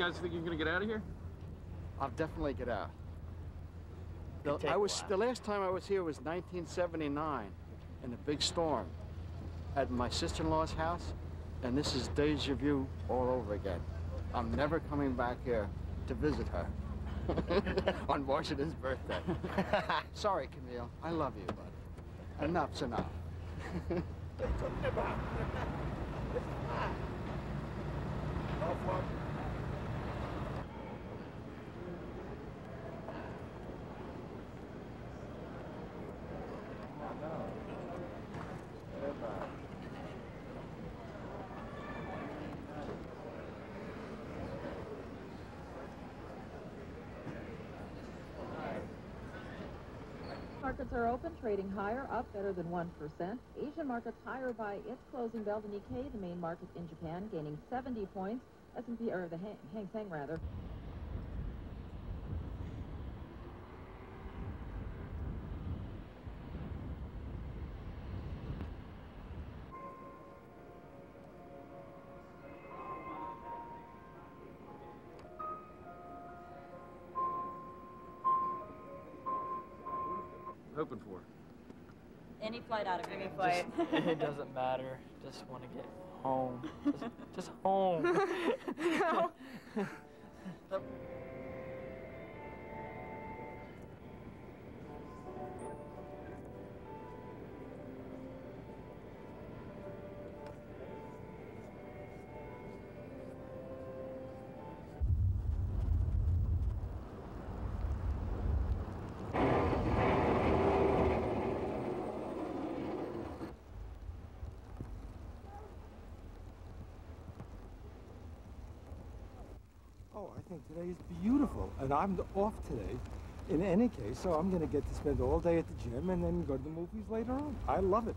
guys think you're gonna get out of here? I'll definitely get out. The last time I was here was 1979 in a big storm at my sister-in-law's house, and this is Deja-vu all over again. I'm never coming back here to visit her on Washington's birthday. Sorry, Camille. I love you, but enough's enough. Markets are open, trading higher, up better than 1%. Asian markets higher by its closing bell. The Nikkei, the main market in Japan, gaining 70 points. S&P, or the Hang Seng rather. Hoping for? Any flight out of here. Any flight. It doesn't matter. Just want to get home. Just home. No. Oh, I think today is beautiful, and I'm off today in any case, so I'm going to get to spend all day at the gym and then go to the movies later on. I love it.